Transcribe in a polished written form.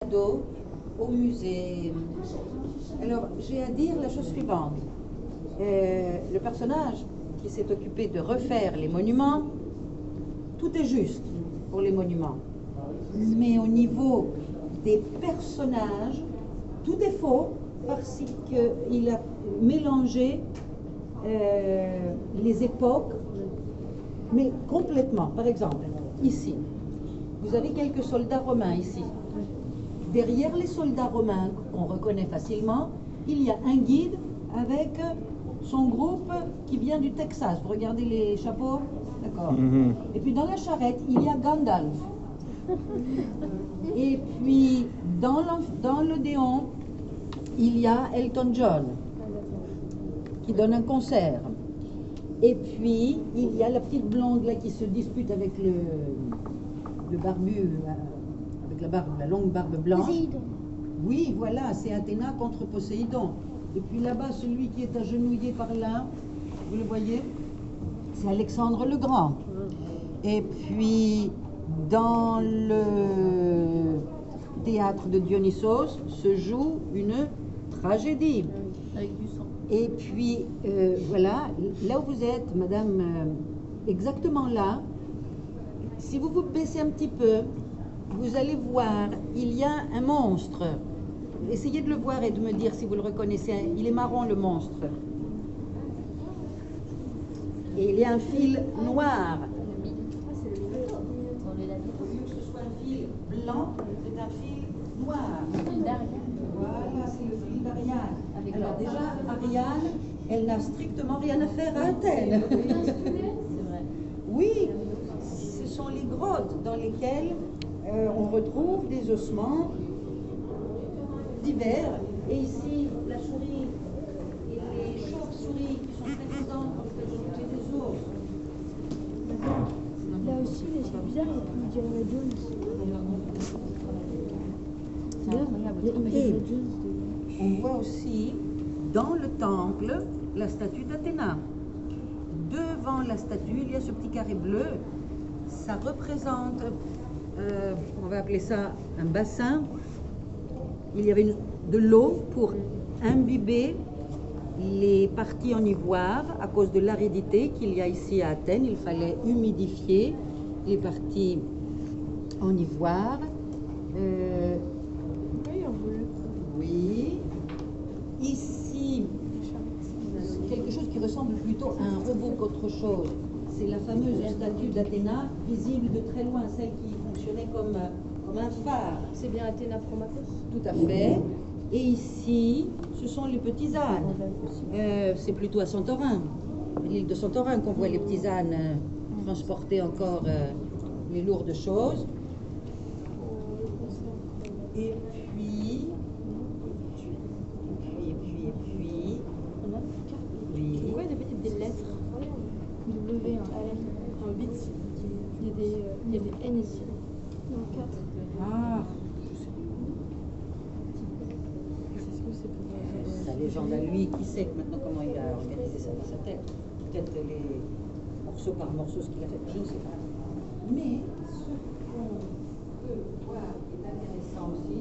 cadeau au musée. Alors, j'ai à dire la chose suivante. Le personnage qui s'est occupé de refaire les monuments, tout est juste pour les monuments. Mais au niveau des personnages, tout est faux parce qu'il a mélangé les époques, mais complètement. Par exemple, ici, vous avez quelques soldats romains ici. Derrière les soldats romains, qu'on reconnaît facilement, il y a un guide avec son groupe qui vient du Texas. Vous regardez les chapeaux? D'accord. Et puis dans la charrette, il y a Gandalf. Et puis dans l'Odéon, il y a Elton John qui donne un concert. Et puis il y a la petite blonde là qui se dispute avec le barbu, avec la longue barbe blanche. Poséidon. Oui, voilà, c'est Athéna contre Poséidon. Et puis là-bas, celui qui est agenouillé par là, vous le voyez, c'est Alexandre le Grand. Et puis, dans le théâtre de Dionysos se joue une tragédie. Avec du sang. Et puis, voilà, là où vous êtes, madame, exactement là, si vous vous baissez un petit peu, vous allez voir, il y a un monstre. Essayez de le voir et de me dire si vous le reconnaissez. Il est marron, le monstre. Et il y a un fil noir. Au lieu que ce soit un fil blanc, c'est un fil noir. Voilà, c'est le fil d'Ariane. Alors déjà, Ariane, elle n'a strictement rien à faire à Athènes. C'est vrai. Oui, ce sont les grottes dans lesquelles on retrouve des ossements divers. Et ici, la souris et les chauves-souris qui sont très présentes quand elles ont tué des ours. Là aussi, c'est bizarre, il y a plus Indiana Jones. C'est incroyable. Il y a Indiana Jones. On voit aussi dans le temple la statue d'Athéna. Devant la statue, il y a ce petit carré bleu. Ça représente, on va appeler ça un bassin. Il y avait de l'eau pour imbiber les parties en ivoire à cause de l'aridité qu'il y a ici à Athènes. Il fallait humidifier les parties en ivoire. Oui, on veut. Oui. Ici, quelque chose qui ressemble plutôt à un robot qu'autre chose. C'est la fameuse statue d'Athéna, visible de très loin, celle qui fonctionnait comme un phare. C'est bien Athéna Promachos. Tout à fait. Et ici, ce sont les petits ânes. C'est plutôt à Santorin, l'île de Santorin, qu'on voit les petits ânes transporter encore les lourdes choses. Et puis, oui. Pourquoi il y avait des lettres W, un bit. Il y a des N ici. Non, 4. Ah, Est-ce que c'est pour sa légende à lui, qui sait maintenant comment il a organisé ça dans sa tête. Peut-être les morceau par morceau, ce qu'il a fait, je ne sais pas. Mais ce qu'on peut voir qui est intéressant aussi,